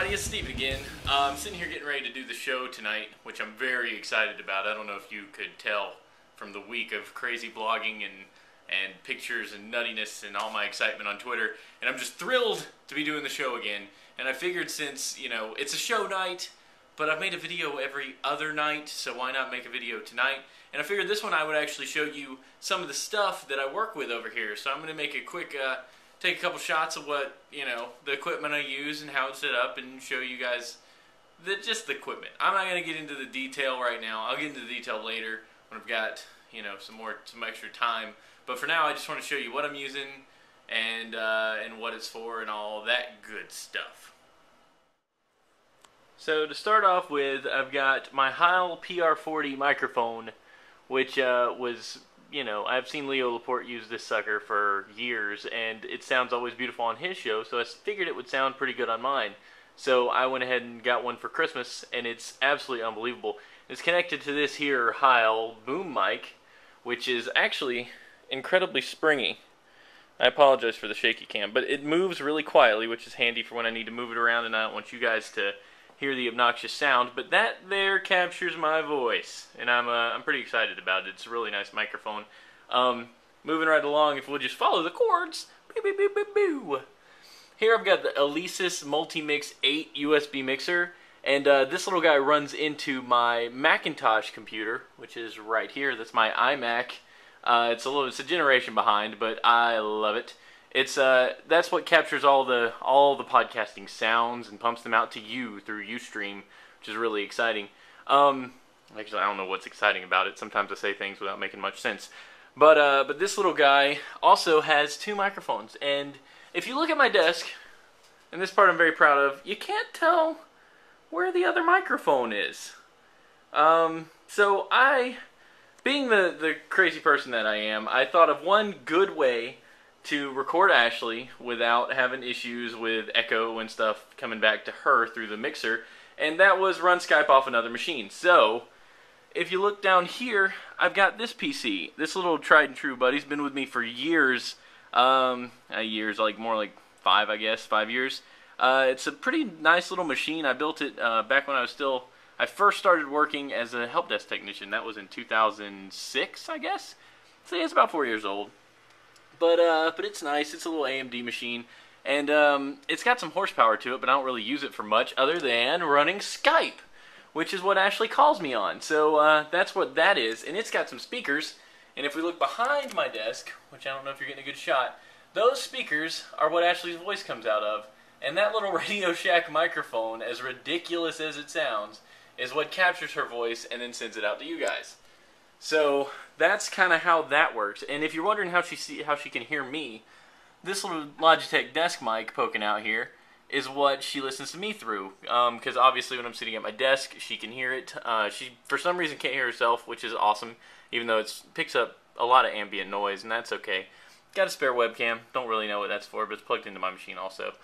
everybody, it's Steve again. I'm sitting here getting ready to do the show tonight, which I'm very excited about. I don't know if you could tell from the week of crazy blogging and pictures and nuttiness and all my excitement on Twitter. And I'm just thrilled to be doing the show again. And I figured since, it's a show night, but I've made a video every other night, so why not make a video tonight? And I figured this one I would actually show you some of the stuff that I work with over here. So I'm going to make a quick... take a couple shots of what, the equipment I use and how it's set up and show you guys just the equipment. I'm not going to get into the detail right now. I'll get into the detail later when I've got, some extra time. But for now, I just want to show you what I'm using and what it's for and all that good stuff. So to start off with, I've got my Heil PR40 microphone, which was... I've seen Leo Laporte use this sucker for years, and it sounds always beautiful on his show, so I figured it would sound pretty good on mine. So I went ahead and got one for Christmas, and it's absolutely unbelievable. It's connected to this here Heil boom mic, which is actually incredibly springy. I apologize for the shaky cam, but it moves really quietly, which is handy for when I need to move it around, and I don't want you guys to hear the obnoxious sound, but that there captures my voice, and I'm pretty excited about it. It's a really nice microphone. Moving right along, if we'll just follow the chords, here I've got the Alesis Multimix 8 USB mixer, and this little guy runs into my Macintosh computer, which is right here. That's my iMac. It's a generation behind, but I love it. It's that's what captures all the podcasting sounds and pumps them out to you through Ustream, which is really exciting. Actually, I don't know what's exciting about it. Sometimes I say things without making much sense. But this little guy also has two microphones, and if you look at my desk, and this part I'm very proud of, you can't tell where the other microphone is. So I, being the crazy person that I am, I thought of one good way to record Ashley without having issues with echo and stuff coming back to her through the mixer, and that was run Skype off another machine. So, if you look down here, I've got this PC. This little tried and true buddy's been with me for years. More like 5, I guess, 5 years. It's a pretty nice little machine. I built it back when I first started working as a help desk technician. That was in 2006, I guess. So yeah, it's about 4 years old. But it's nice. It's a little AMD machine, and it's got some horsepower to it, but I don't really use it for much other than running Skype, which is what Ashley calls me on. So that's what that is, and it's got some speakers, and if we look behind my desk, which I don't know if you're getting a good shot, those speakers are what Ashley's voice comes out of, and that little Radio Shack microphone, as ridiculous as it sounds, is what captures her voice and then sends it out to you guys. So that's kind of how that works. And if you're wondering how she can hear me, this little Logitech desk mic poking out here is what she listens to me through. Because obviously when I'm sitting at my desk, she can hear it. She, for some reason, can't hear herself, which is awesome, even though it picks up a lot of ambient noise, and that's okay. Got a spare webcam. Don't really know what that's for, but it's plugged into my machine also.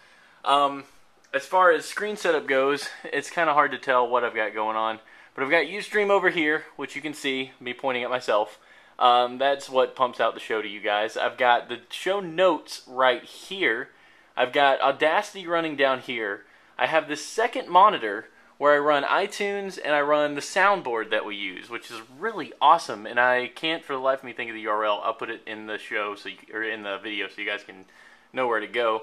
As far as screen setup goes, it's kind of hard to tell what I've got going on. But I've got Ustream over here, which you can see me pointing at myself. That's what pumps out the show to you guys. I've got the show notes right here. I've got Audacity running down here. I have this second monitor where I run iTunes and I run the soundboard that we use, which is really awesome. And I can't for the life of me think of the URL. I'll put it in the show or in the video so you guys can know where to go.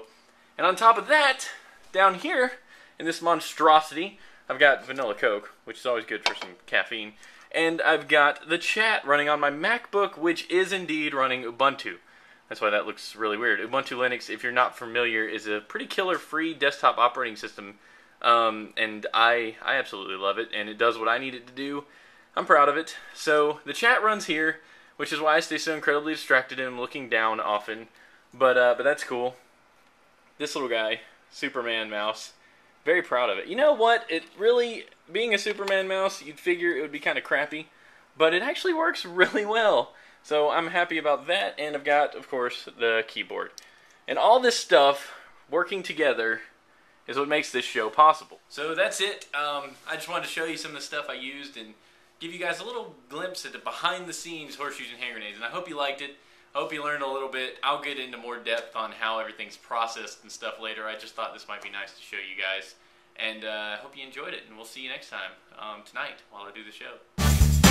And on top of that, down here in this monstrosity, I've got vanilla Coke, which is always good for some caffeine, and I've got the chat running on my MacBook, which is indeed running Ubuntu. That's why that looks really weird. Ubuntu Linux, if you're not familiar, is a pretty killer free desktop operating system, and I absolutely love it, and it does what I need it to do. I'm proud of it. So the chat runs here, which is why I stay so incredibly distracted and I'm looking down often, but that's cool. This little guy, Superman mouse. Very proud of it. You know what? It really, being a Superman mouse, you'd figure it would be kind of crappy, but it actually works really well. So I'm happy about that, and I've got, of course, the keyboard. And all this stuff working together is what makes this show possible. So that's it. I just wanted to show you some of the stuff I used and give you guys a little glimpse at the behind-the-scenes Horseshoes and Hand Grenades, and I hope you liked it. I hope you learned a little bit. I'll get into more depth on how everything's processed and stuff later. I just thought this might be nice to show you guys. And I hope you enjoyed it, and we'll see you next time, tonight, while I do the show.